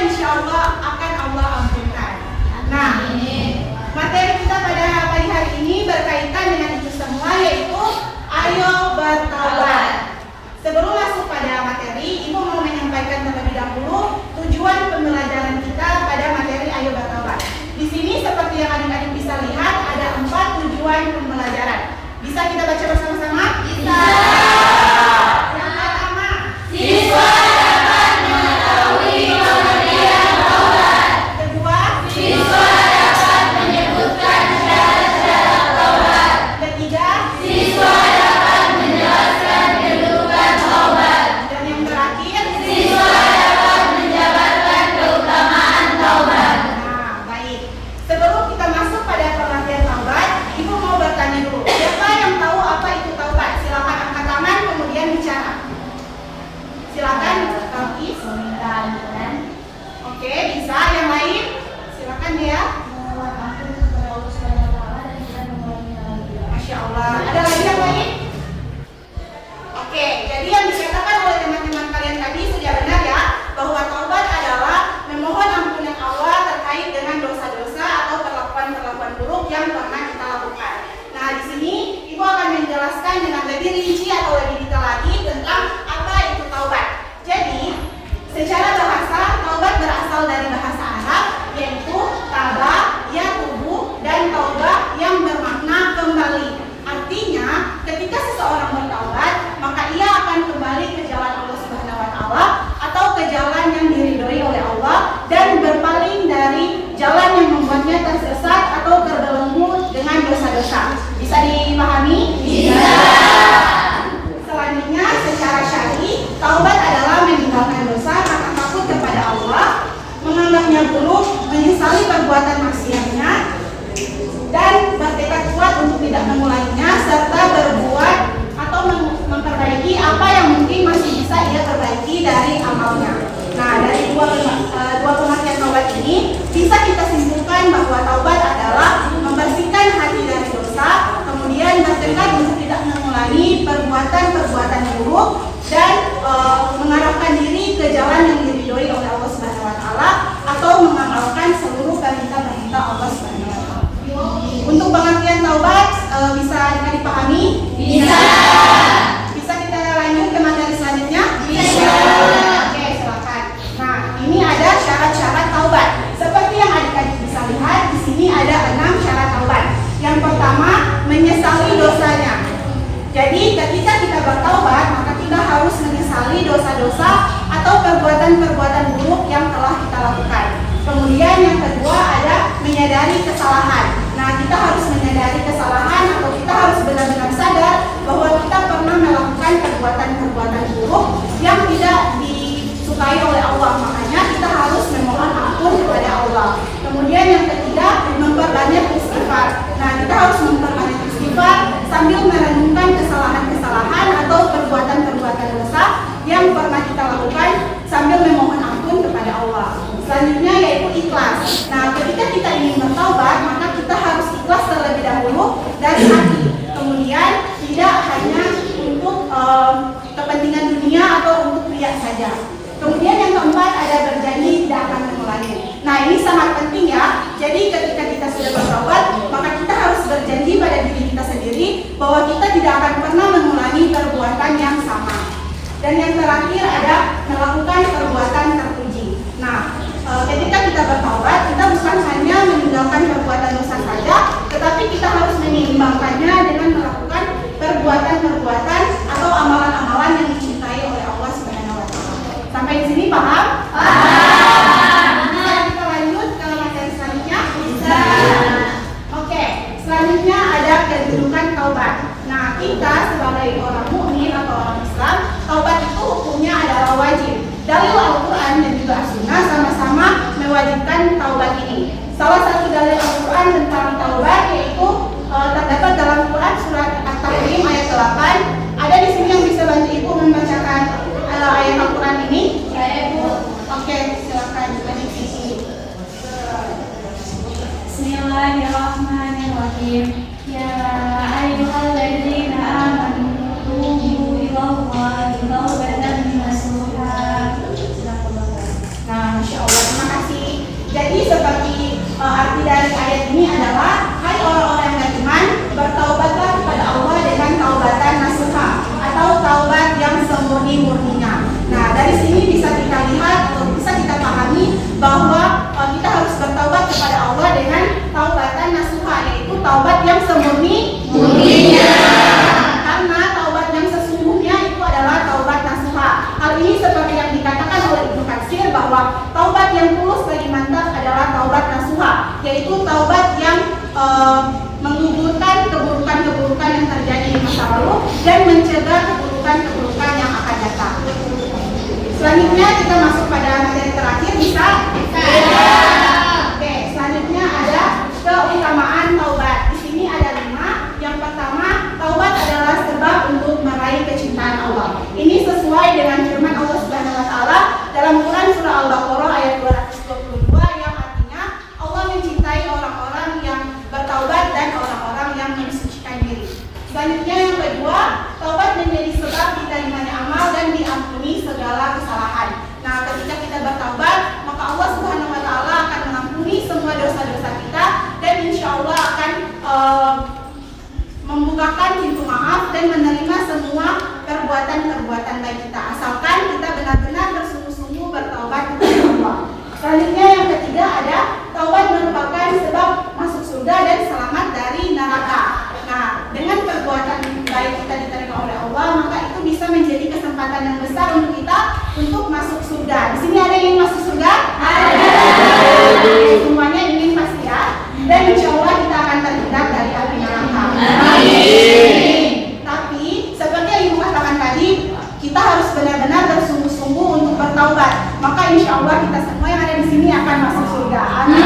insya Allah akan Allah ampunkan. Nah, materi kita pada pagi hari ini berkaitan dengan itu semua, yaitu ayo bertaubat. Sebelum masuk pada materi, Ibu mau menyampaikan terlebih dahulu tujuan pembelajaran kita pada materi ayo bertaubat. Di sini seperti yang adik-adik bisa lihat ada 4 tujuan pembelajaran. Bisa kita baca bersama-sama? Bisa. Yang pertama, siswa dapat mengetahui pengertian taubat. Kedua, siswa dapat menyebutkan syarat-syarat taubat. Ketiga, siswa dapat menjelaskan kedudukan taubat. Dan yang terakhir, siswa dapat menjabarkan keutamaan taubat. Nah, baik. Sebelum kita masuk pada pengertian taubat, Ibu mau bertanya dulu. Siapa yang tahu apa itu taubat? Silakan angkat tangan kemudian bicara. Silakan, Talkis. Oke, bisa. Yang lain? Silakan ya. Masya Allah. Ada lagi yang lain? Oke, jadi yang dikatakan oleh teman-teman kalian tadi sudah benar ya, bahwa taubat adalah memohon ampunan Allah terkait dengan dosa-dosa atau perlakuan-perlakuan buruk yang pernah kita lakukan. Nah, di sini Ibu akan menjelaskan dengan lebih rinci atau lebih detail lagi tentang apa itu taubat. Jadi, secara bahasa, taubat berasal dari bahasa Arab, yaitu taba, yatubu, dan taubah yang bermakna kembali. Artinya, ketika seseorang bertaubat, maka ia akan kembali ke jalan Allah Subhanahu wa Ta'ala atau ke jalan yang diridhoi oleh Allah dan berpaling dari jalan yang membuatnya tersesat atau terbelenggu dengan dosa-dosa. Bisa dipahami? Bisa. Selanjutnya, secara syar'i, taubat adalah meninggalkan dosa karena takut kepada Allah, menganggapnya buruk, menyesali perbuatan maksiatnya, dan bertekad kuat untuk tidak mengulanginya, serta berbuat atau memperbaiki apa yang mungkin masih bisa ia perbaiki dari amalnya. Nah, dari dua pengertian taubat ini bisa kita simpulkan bahwa taubat adalah membersihkan hati dari dosa, kemudian bertekad untuk tidak mengulangi perbuatan-perbuatan buruk, dan mengarahkan diri ke jalan yang diridhoi oleh Allah Subhanahu wa Ta'ala atau mengamalkan seluruh perintah-perintah Allah Subhanahu wa Ta'ala. Untuk pengertian taubat bisa dipahami? Bisa. Bisa kita lanjut ke materi selanjutnya? Bisa. Oke, silakan. Nah, ini ada syarat-syarat taubat. Seperti yang adik-adik bisa lihat, di sini ada 6 syarat taubat. Yang pertama, menyesali dosanya. Jadi, ketika kita bertaubat, maka kita harus menyesali dosa-dosa atau perbuatan-perbuatan buruk yang telah kita lakukan. Kemudian yang kedua ada menyadari kesalahan. Nah, kita harus menyadari kesalahan atau kita harus benar-benar sadar bahwa kita pernah melakukan perbuatan-perbuatan buruk yang tidak disukai oleh Allah. Makanya kita harus memohon ampun kepada Allah. Kemudian yang ketiga, memperbanyak istighfar. Nah, kita harus memperbanyak istighfar sambil merenungkan kesalahan-kesalahan atau perbuatan-perbuatan dosa yang pernah kita lakukan sambil memohon ampun kepada Allah. Selanjutnya yaitu ikhlas. Nah, ketika kita ingin bertaubat, maka kita harus ikhlas terlebih dahulu dari hati. Kemudian tidak hanya untuk kepentingan dunia atau untuk riya saja. Kemudian yang keempat ada berjanji tidak akan mengulangi. Nah, ini sangat penting ya. Jadi ketika kita sudah bertaubat, maka kita harus berjanji pada diri kita sendiri bahwa kita tidak akan pernah mengulangi perbuatan yang sama. Dan yang terakhir ada melakukan perbuatan terpuji. Nah, ketika kita bertaubat, kita bukan hanya meninggalkan perbuatan dosa saja, tetapi kita harus menyeimbangkannya dengan melakukan perbuatan-perbuatan atau amalan-amalan yang dicintai oleh Allah Subhanahu wa Ta'ala. Sampai di sini paham? Paham. Bisa kita lanjut ke materi selanjutnya? Bisa. Oke, selanjutnya ada kedudukan taubat. Nah, kita sebagai orang mukmin atau orang Islam, taubat itu hukumnya adalah wajib. Dalil Al-Quran dan juga As-Sunnah sama-sama mewajibkan taubat ini. Salah satu dalil Al-Quran tentang taubat yaitu terdapat dalam Quran surat At-Tahrim ayat 8. Ada di sini yang bisa bantu Ibu membacakan ayat Al-Quran ini? Saya Ibu. Oke, silakan adik Sisi. Bismillahirrahmanirrahim. Ya ayyuhalladzina amanu tubu ilallahi taubatan nasuha. Nah, Masya Allah. Jadi seperti arti dari ayat ini adalah, hai orang-orang yang beriman, bertaubatlah kepada Allah dengan taubatan nasuha atau taubat yang semurni-murninya. Nah, dari sini bisa kita lihat atau bisa kita pahami bahwa kita harus bertaubat kepada Allah dengan taubatan nasuha, yaitu taubat yang semurni-murninya. Karena taubat yang sesungguhnya itu adalah taubat nasuha. Hal ini seperti yang dikatakan oleh Ibnu Katsir bahwa taubat yang tulus lagi mantap adalah taubat nasuha, yaitu taubat yang menggugurkan keburukan-keburukan yang terjadi di masa lalu dan mencegah keburukan-keburukan yang akan datang. Selanjutnya kita masuk pada materi terakhir, bisa? Oke, selanjutnya ada keutamaan taubat. Di sini ada 5. Yang pertama, taubat adalah sebab untuk meraih kecintaan Allah. Ini sesuai dengan firman Allah Subhanahu wa taala dalam Quran surah Al-Baqarah ayat 222 yang artinya Allah mencintai orang-orang yang bertaubat dan orang-orang yang mensucikan diri. Selanjutnya yang kedua, taubat menjadi sebab diterimanya amal dan diampuni segala kesalahan. Nah, ketika kita bertaubat, maka Allah Subhanahu wa taala akan mengampuni semua dosa-dosa kita dan insya Allah akan membukakan pintu maaf dan menerima semua perbuatan-perbuatan baik kita, asalkan kita benar-benar bersungguh-sungguh bertaubat kepada Allah. Selanjutnya yang ketiga ada taubat merupakan sebab masuk surga dan selamat dari neraka. Nah, dengan perbuatan baik kita diterima oleh Allah, maka itu bisa menjadi kesempatan yang besar untuk kita untuk masuk surga. Di sini ada yang ingin masuk surga? Ada. Semuanya ingin pasti ya. Dan insya Allah kita akan terhindar dari api neraka. Tapi seperti yang Ibu katakan tadi, kita harus benar-benar bersungguh-sungguh untuk bertaubat. Maka insya Allah kita semua yang ada di sini akan masuk surga. Amin.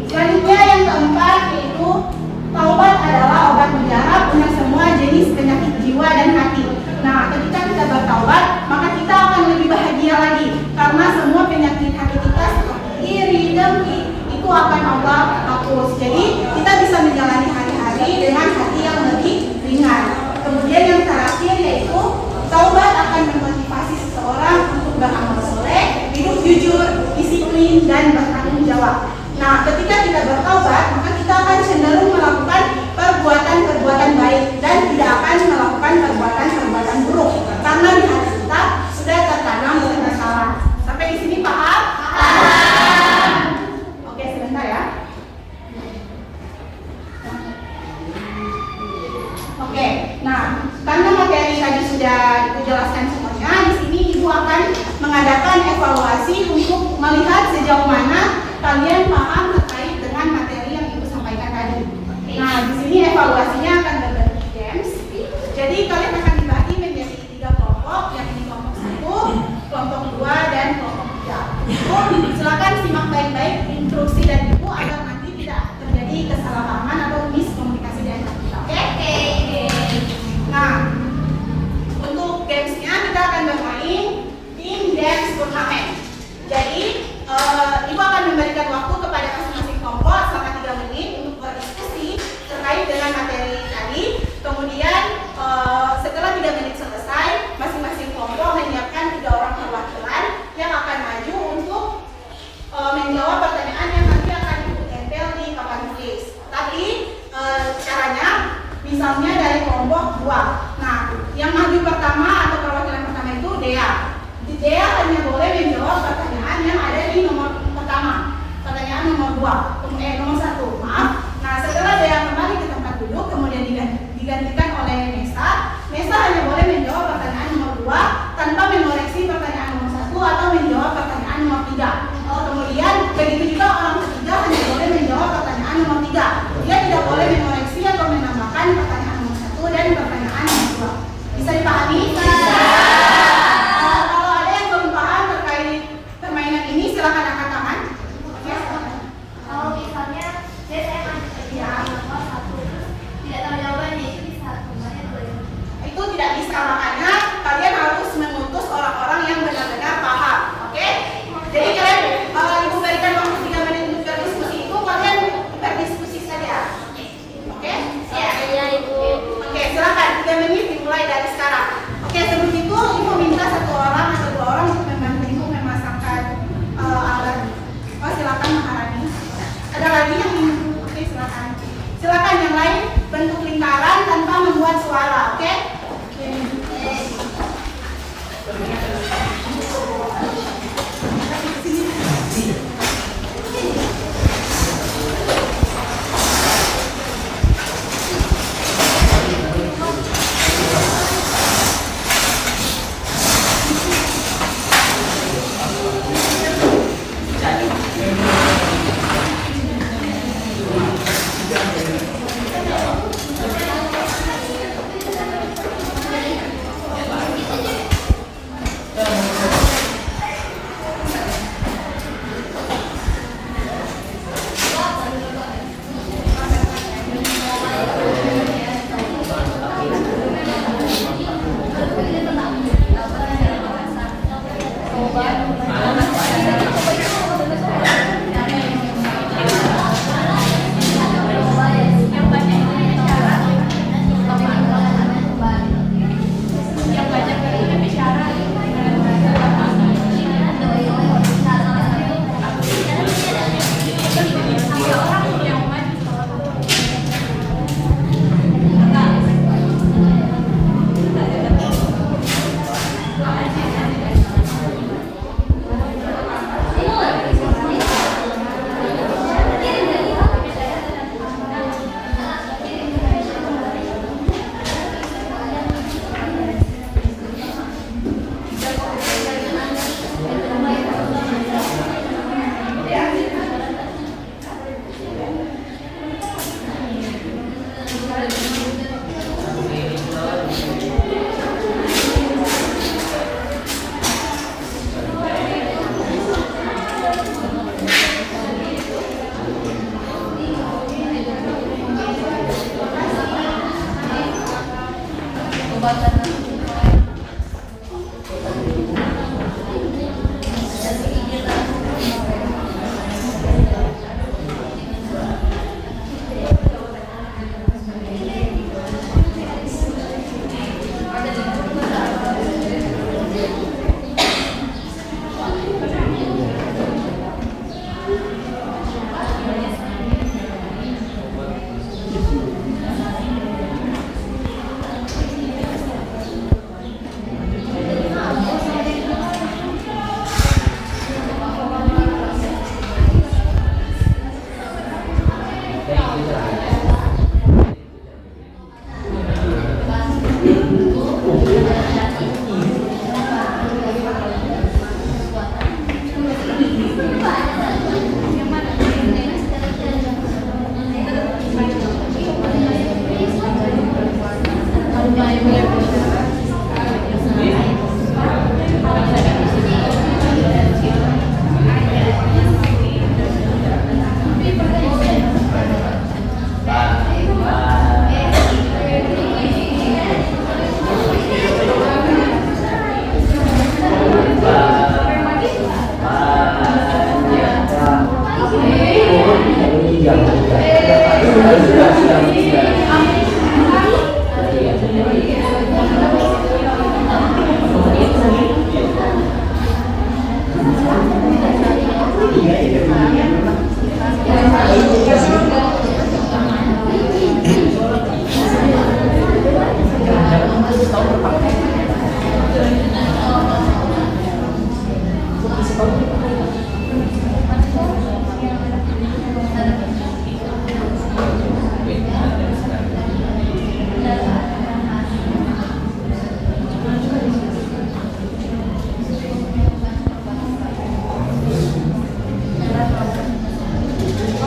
Selanjutnya yang keempat yaitu taubat adalah obat mujarab untuk semua jenis penyakit jiwa dan hati. Nah, ketika kita bertaubat, maka kita akan lebih bahagia lagi karena semua penyakit hati kita seperti iri, dengki itu akan Allah hapus. Jadi kita bisa menjalani hari-hari dengan hati yang lebih ringan. Kemudian yang terakhir yaitu taubat akan memotivasi seseorang untuk beramal soleh, hidup jujur, disiplin dan bertanggung jawab. Nah, ketika kita bertaubat, maka kita akan cenderung melakukan perbuatan-perbuatan baik dan tidak akan melakukan perbuatan-perbuatan buruk karena di hati kita sudah tertanam kebenaran. Sampai di sini paham? Paham. Oke, sebentar ya. Oke, nah karena materi tadi sudah dijelaskan semuanya, di sini Ibu akan mengadakan evaluasi untuk melihat sejauh mana kalian paham terkait dengan materi yang Ibu sampaikan tadi. Nah, di sini evaluasinya akan berbentuk games. Jadi kalian akan dibagi menjadi 3 kelompok, yang ini kelompok 1, kelompok 2, dan kelompok 3. Ibu silakan simak baik-baik instruksi dari Ibu agar nanti tidak terjadi kesalahpahaman atau miskomunikasi di antara kita. Oke? Nah, untuk gamesnya kita akan bermain tim dance turnamen. Jadi Ibu akan memberikan waktu kepada masing-masing kelompok selama 3 menit untuk berdiskusi terkait dengan materi tadi. Kemudian setelah 3 menit selesai, masing-masing kelompok menyiapkan 3 orang perwakilan yang akan maju untuk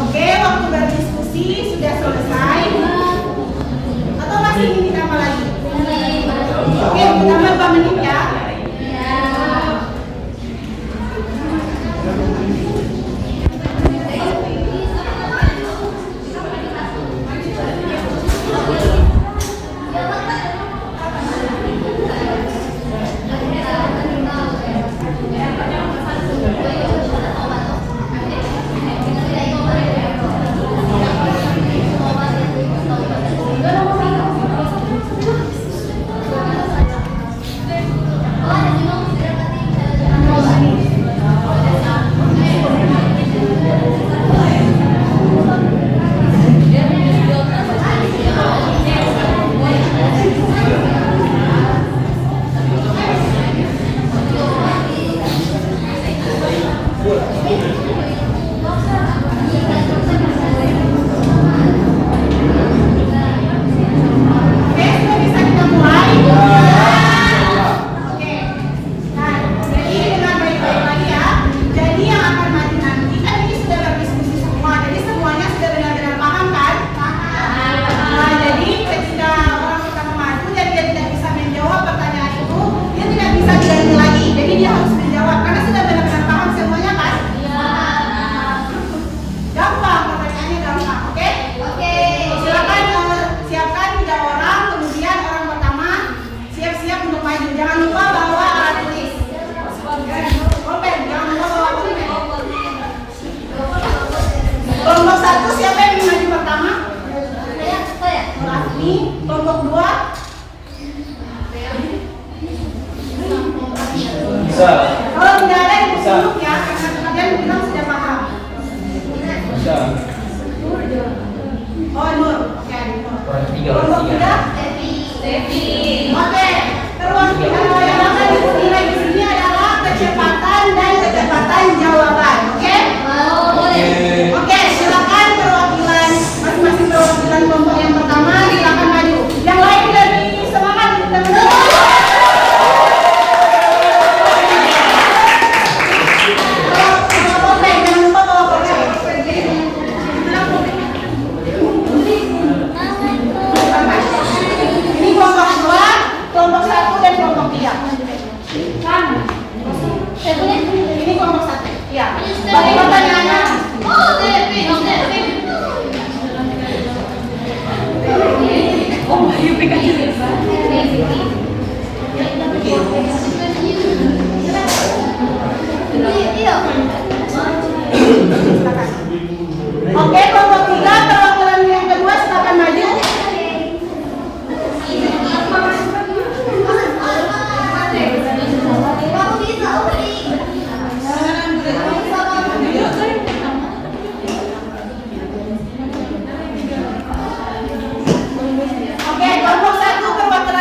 Oke, waktu berdiskusi sudah selesai atau masih ingin ditambah lagi? Oke, tambah 2 menit ya. Kalau tidak ada yang duduk ya, karena kalian bilang sudah paham. Oh, Nur. Oke, Nur. Kelompok 3? Devi. Oke. Terus yang akan dinilai di sini adalah kecepatan dan kecepatan jawaban. Oke? Oke, silakan perwakilan masing-masing perwakilan kelompok yang pertama silakan maju. Yang lain dari semangat teman-teman. Ini kelompok 1. Ya. Bagaimana pertanyaannya? Oke, kelompok 3 perwakilan yang kedua silakan maju. Oke, kelompok 1 perwakilan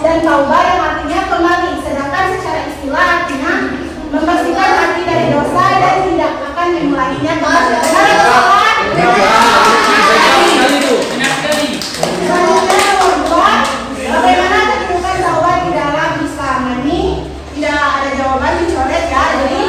dan taubat yang artinya kembali, sedangkan secara istilah artinya membersihkan hati dari dosa dan tidak akan mengulanginya kembali. Benar atau salah? Selanjutnya nomor 2, bagaimana kedudukan taubat di dalam Islam? Ini tidak ada jawaban dicoret ya, jadi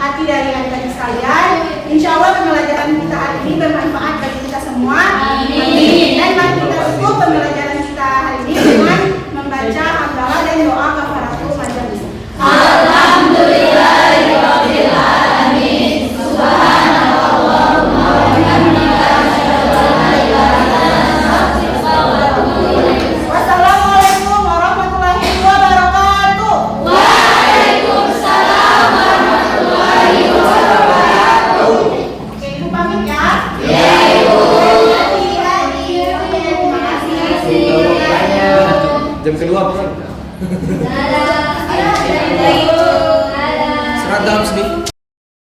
hati dari adik-adik sekalian. Insya Allah pembelajaran kita hari ini bermanfaat bagi kita semua. Amin. Dan mari kita tutup pembelajaran kita hari ini dengan membaca hamdalah dan doa kafaratul majelis. Alhamdulillahirabbil alamin. Subhanallahumma wa bihamdika asyhadu an la ilaha illa anta astaghfiruka. Wassalamualaikum warahmatullahi wabarakatuh. Waalaikumsalam warahmatullahi wabarakatuh. Oke, Ibu pamit ya. Iya, Ibu. Terima kasih. Jam kedua apa kan? Dadah. Serat dalam sedih.